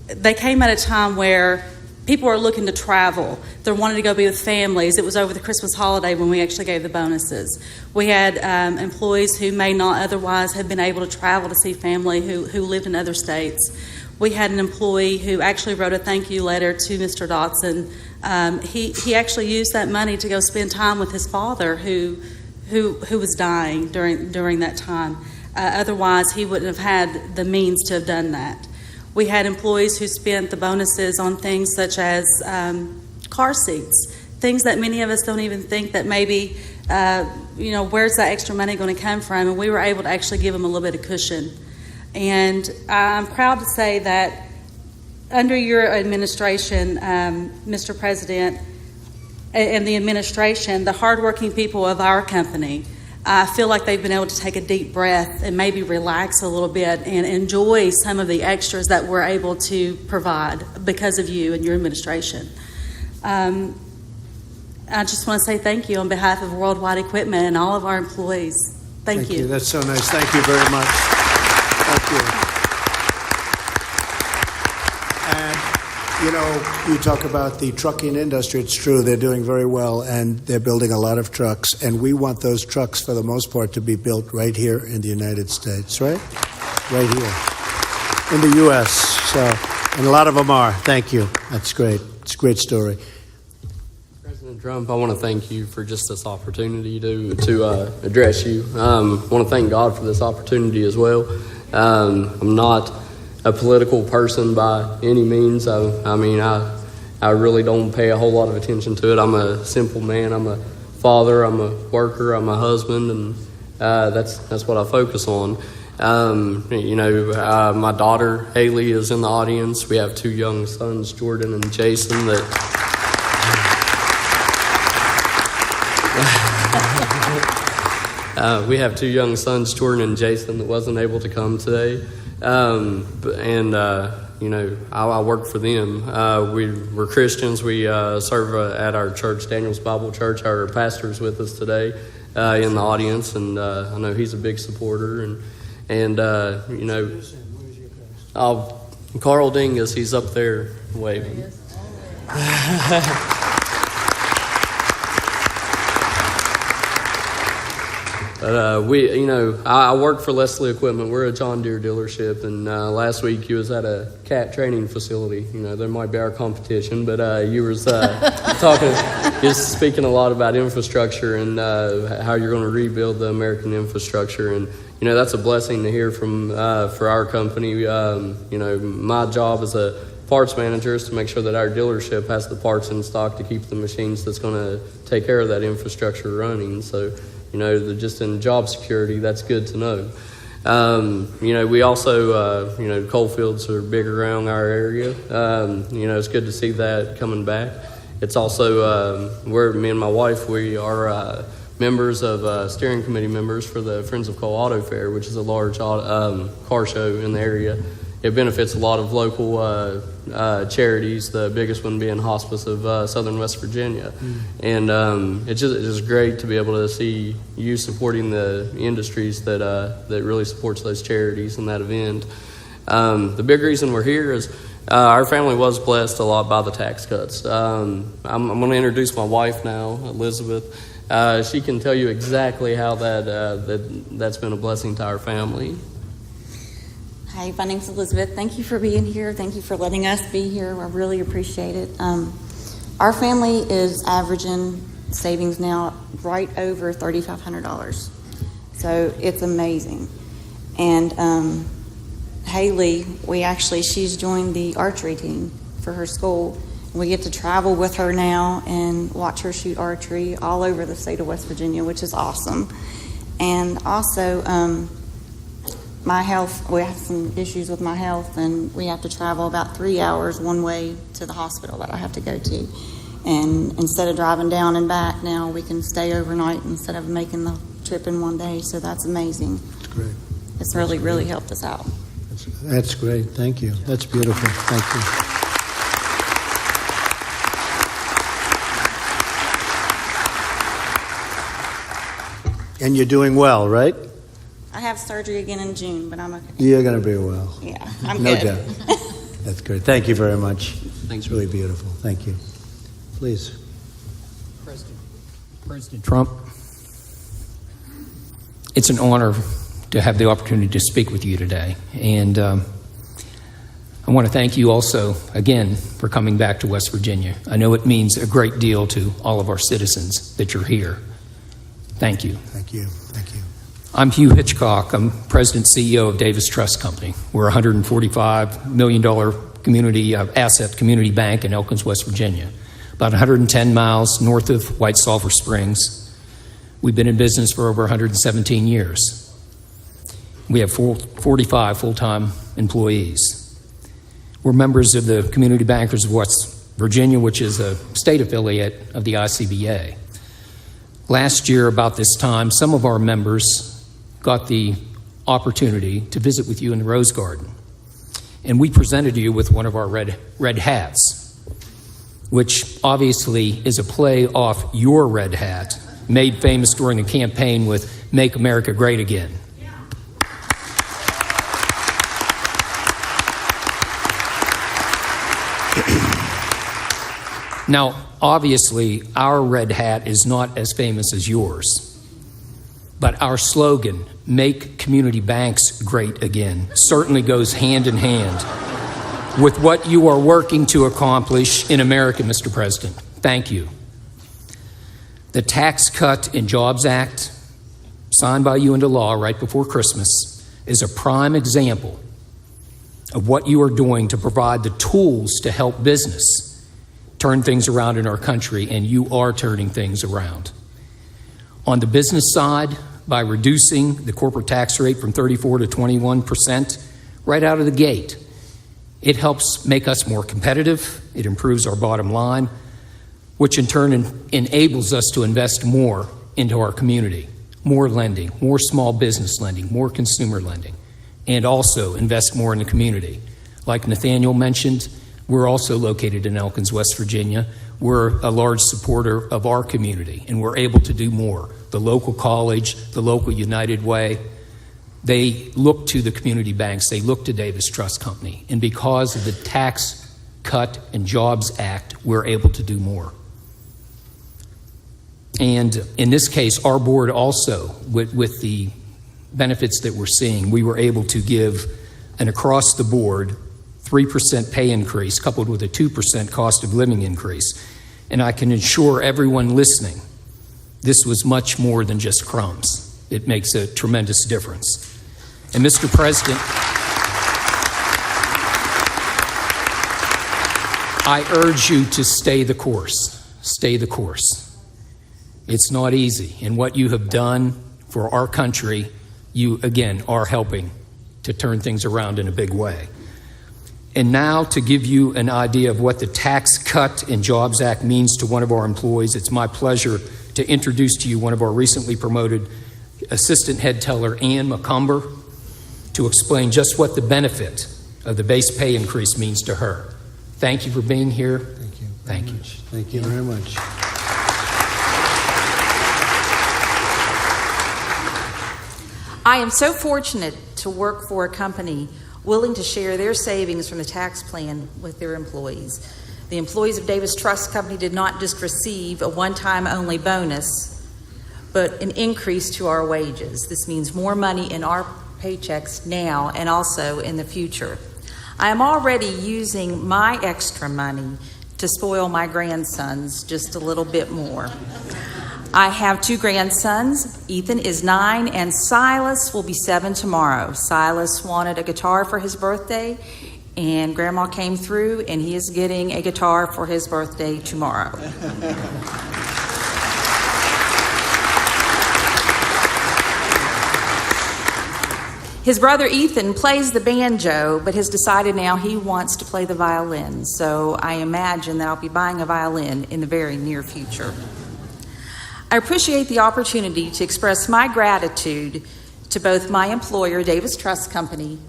they came at a time where people were looking to travel. They wanted to go be with families. It was over the Christmas holiday when we actually gave the bonuses. We had employees who may not otherwise have been able to travel to see family who lived in other states. We had an employee who actually wrote a thank you letter to Mr. Dotson. He actually used that money to go spend time with his father who was dying during that time. Otherwise, he wouldn't have had the means to have done that. We had employees who spent the bonuses on things such as car seats, things that many of us don't even think that maybe, where's that extra money going to come from? And we were able to actually give them a little bit of cushion. And I'm proud to say that under your administration, Mr. President, and the administration, the hardworking people of our company, I feel like they've been able to take a deep breath and maybe relax a little bit and enjoy some of the extras that we're able to provide because of you and your administration. I just want to say thank you on behalf of Worldwide Equipment and all of our employees. Thank you. That's so nice. Thank you very much. Thank you. And, you know, you talk about the trucking industry. It's true. They're doing very well, and they're building a lot of trucks. And we want those trucks, for the most part, to be built right here in the United States, right? Right here in the U.S. So, and a lot of them are. Thank you. That's great. It's a great story. President Trump, I want to thank you for just this opportunity to address you. I want to thank God for this opportunity as well. I'm not a political person by any means. I really don't pay a whole lot of attention to it. I'm a simple man. I'm a father. I'm a worker. I'm a husband, and that's what I focus on. My daughter Haley is in the audience. We have 2 young sons, Jordan and Jason, that. We have 2 young sons, Jordan and Jason, that wasn't able to come today. I work for them. We're Christians. We serve at our church, Daniel's Bible Church. Our pastor's with us today in the audience, and I know he's a big supporter. Carl Dingus, he's up there waving. But I work for Leslie Equipment. We're a John Deere dealership, and last week you was at a cat training facility. There might be our competition, but you was just speaking a lot about infrastructure and how you're going to rebuild the American infrastructure, and that's a blessing to hear from for our company. My job as a parts manager is to make sure that our dealership has the parts in stock to keep the machines that's going to take care of that infrastructure running. So. Just in job security, that's good to know. We also, coal fields are big around our area. It's good to see that coming back. It's also, me and my wife, we are members of, steering committee members for the Friends of Coal Auto Fair, which is a large car show in the area. It benefits a lot of local charities, the biggest one being Hospice of Southern West Virginia. And it's just great to be able to see you supporting the industries that really supports those charities in that event. The big reason we're here is our family was blessed a lot by the tax cuts. I'm going to introduce my wife now, Elizabeth. She can tell you exactly how that's been a blessing to our family. Hi, my name's Elizabeth. Thank you for being here. Thank you for letting us be here. I really appreciate it. Our family is averaging savings now right over $3,500. So it's amazing. And Haley, she's joined the archery team for her school. We get to travel with her now and watch her shoot archery all over the state of West Virginia, which is awesome. And also, my health, we have some issues with my health, and we have to travel about 3 hours one way to the hospital that I have to go to. And instead of driving down and back, now we can stay overnight instead of making the trip in one day. So that's amazing. That's great. It's really helped us out. That's great. Thank you. That's beautiful. Thank you. And you're doing well, right? I have surgery again in June, but I'm okay. You're going to be well. Yeah, I'm no good. doubt. That's great. Thank you very much. Thanks. It's really beautiful. Thank you. Please. President Trump, it's an honor to have the opportunity to speak with you today. And I want to thank you also, again, for coming back to West Virginia. I know it means a great deal to all of our citizens that you're here. Thank you. Thank you. Thank you. I'm Hugh Hitchcock. I'm President and CEO of Davis Trust Company. We're a $145 million asset community bank in Elkins, West Virginia, about 110 miles north of White Sulphur Springs. We've been in business for over 117 years. We have 45 full-time employees. We're members of the Community Bankers of West Virginia, which is a state affiliate of the ICBA. Last year, about this time, some of our members got the opportunity to visit with you in the Rose Garden. And we presented you with one of our red hats. which obviously is a play off your red hat, made famous during the campaign with Make America Great Again. Now, obviously, our red hat is not as famous as yours. But our slogan, Make Community Banks Great Again, certainly goes hand in hand with what you are working to accomplish in America, Mr. President. Thank you. The Tax Cut and Jobs Act, signed by you into law right before Christmas, is a prime example of what you are doing to provide the tools to help business turn things around in our country, and you are turning things around. On the business side, by reducing the corporate tax rate from 34 to 21% right out of the gate, it helps make us more competitive. It improves our bottom line, which in turn enables us to invest more into our community, more lending, more small business lending, more consumer lending, and also invest more in the community. Like Nathaniel mentioned, we're also located in Elkins, West Virginia. We're a large supporter of our community, and we're able to do more. The local college, the local United Way, they look to the community banks, they look to Davis Trust Company, and because of the Tax Cut and Jobs Act, we're able to do more. And in this case, our board also, with the benefits that we're seeing, we were able to give an across-the-board 3% pay increase coupled with a 2% cost of living increase. And I can assure everyone listening, this was much more than just crumbs. It makes a tremendous difference. And Mr. President, I urge you to stay the course. Stay the course. It's not easy. And what you have done for our country, you, again, are helping to turn things around in a big way. And now, to give you an idea of what the Tax Cut and Jobs Act means to one of our employees, it's my pleasure to introduce to you one of our recently promoted assistant head teller, Ann McCumber, to explain just what the benefit of the base pay increase means to her. Thank you for being here. Thank you. Thank you. Thank you very much. I am so fortunate to work for a company willing to share their savings from the tax plan with their employees. The employees of Davis Trust Company did not just receive a one-time only bonus, but an increase to our wages. This means more money in our paychecks now and also in the future. I am already using my extra money to spoil my grandsons just a little bit more. I have 2 grandsons. Ethan is 9 and Silas will be 7 tomorrow. Silas wanted a guitar for his birthday and Grandma came through and he is getting a guitar for his birthday tomorrow. His brother Ethan plays the banjo, but has decided now he wants to play the violin. So I imagine that I'll be buying a violin in the very near future. I appreciate the opportunity to express my gratitude to both my employer, Davis Trust Company,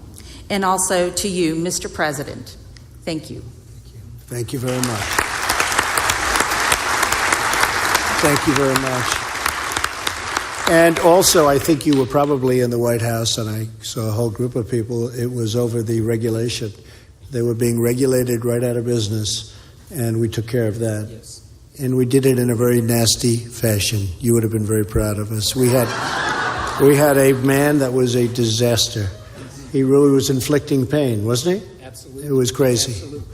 and also to you, Mr. President. Thank you. Thank you very much. Thank you very much. And also, I think you were probably in the White House, and I saw a whole group of people. It was over the regulation. They were being regulated right out of business, and we took care of that. Yes. And we did it in a very nasty fashion. You would have been very proud of us. We had a man that was a disaster. He really was inflicting pain, wasn't he? Absolutely. It was crazy. Absolutely.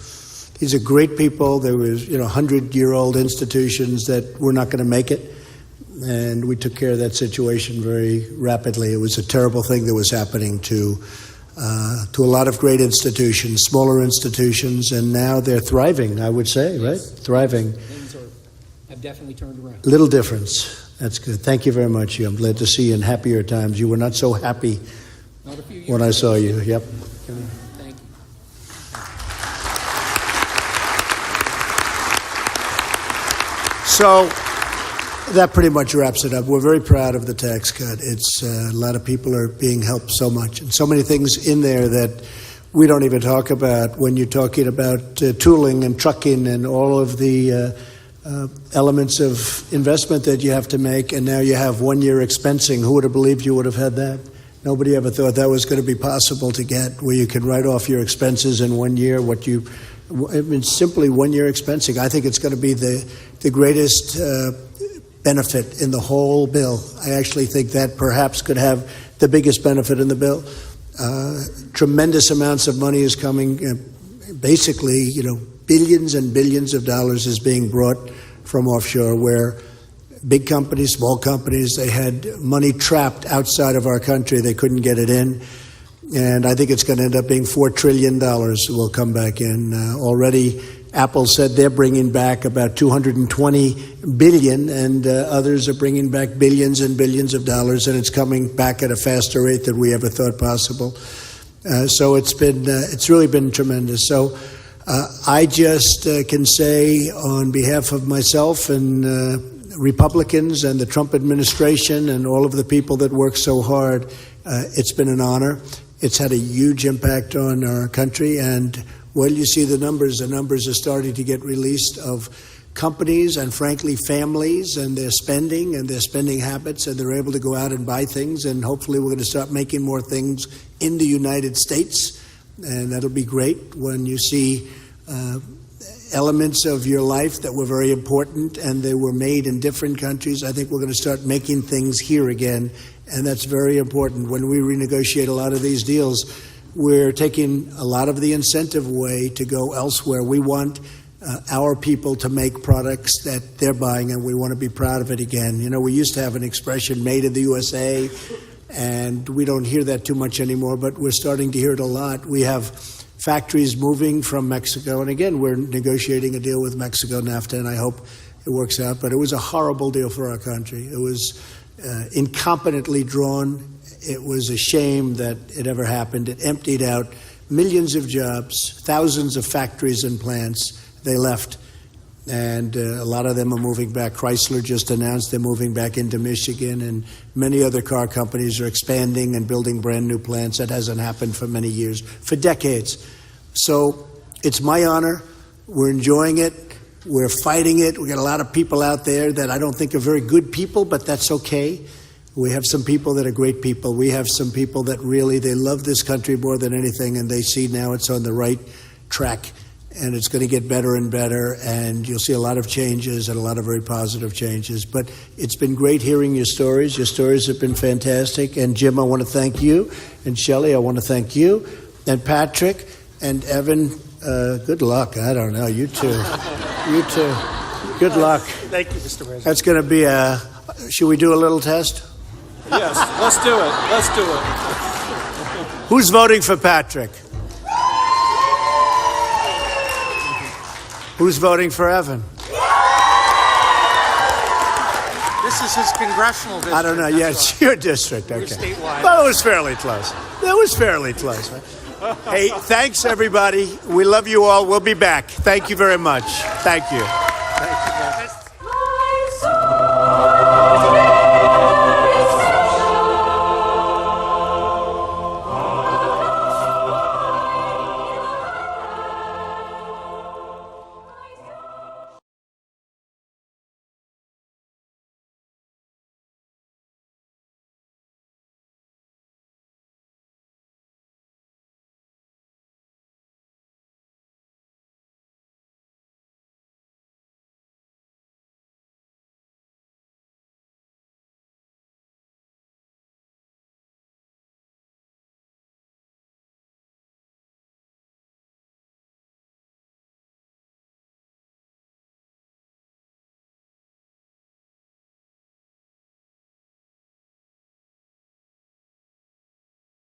These are great people. There was, 100-year-old institutions that were not going to make it. And we took care of that situation very rapidly. It was a terrible thing that was happening to a lot of great institutions, smaller institutions, and now they're thriving, I would say, yes. Right? Thriving. Things have definitely turned around. Little difference. That's good. Thank you very much. I'm glad to see you in happier times. You were not so happy when I saw you. Yep. Thank you. So that pretty much wraps it up. We're very proud of the tax cut. It's a lot of people are being helped so much, and so many things in there that we don't even talk about when you're talking about tooling and trucking and all of the elements of investment that you have to make, and now you have 1 year expensing. Who would have believed you would have had that? Nobody ever thought that was going to be possible to get, where you can write off your expenses in 1 year. Simply 1 year expensing. I think it's going to be the greatest benefit in the whole bill. I actually think that perhaps could have the biggest benefit in the bill. Tremendous amounts of money is coming. Basically, billions and billions of dollars is being brought from offshore, where big companies, small companies, they had money trapped outside of our country. They couldn't get it in. And I think it's going to end up being $4 trillion will come back in. Already, Apple said they're bringing back about $220 billion, and others are bringing back billions and billions of dollars, and it's coming back at a faster rate than we ever thought possible. So it's really been tremendous. So I just can say on behalf of myself and Republicans and the Trump administration and all of the people that work so hard, it's been an honor. It's had a huge impact on our country, and well, you see the numbers. The numbers are starting to get released of companies and, frankly, families and their spending habits, and they're able to go out and buy things, and hopefully we're going to start making more things in the United States, and that'll be great when you see elements of your life that were very important and they were made in different countries. I think we're going to start making things here again, and that's very important. When we renegotiate a lot of these deals, we're taking a lot of the incentive away to go elsewhere. We want our people to make products that they're buying, and we want to be proud of it again. We used to have an expression, made in the USA, and we don't hear that too much anymore, but we're starting to hear it a lot. We have factories moving from Mexico, and again, we're negotiating a deal with Mexico, NAFTA, and I hope it works out. But it was a horrible deal for our country. It was incompetently drawn. It was a shame that it ever happened. It emptied out millions of jobs, thousands of factories and plants. They left, and a lot of them are moving back. Chrysler just announced they're moving back into Michigan, and many other car companies are expanding and building brand new plants. That hasn't happened for many years, for decades. So it's my honor. We're enjoying it. We're fighting it. We got a lot of people out there that I don't think are very good people, but that's okay. We have some people that are great people. We have some people that really, they love this country more than anything, and they see now it's on the right track, and it's going to get better and better, and you'll see a lot of changes and a lot of very positive changes. But it's been great hearing your stories. Your stories have been fantastic. And Jim, I want to thank you. And Shelley, I want to thank you. And Patrick and Evan, good luck. I don't know. You too. You too. Good luck. Thank you, Mr. President. That's going to be should we do a little test? Yes, let's do it. Let's do it. Who's voting for Patrick? Who's voting for Evan? This is his congressional district. I don't know. Yeah, it's your district. Okay. Statewide. Well, it was fairly close. That was fairly close. Hey, thanks, everybody. We love you all. We'll be back. Thank you very much. Thank you.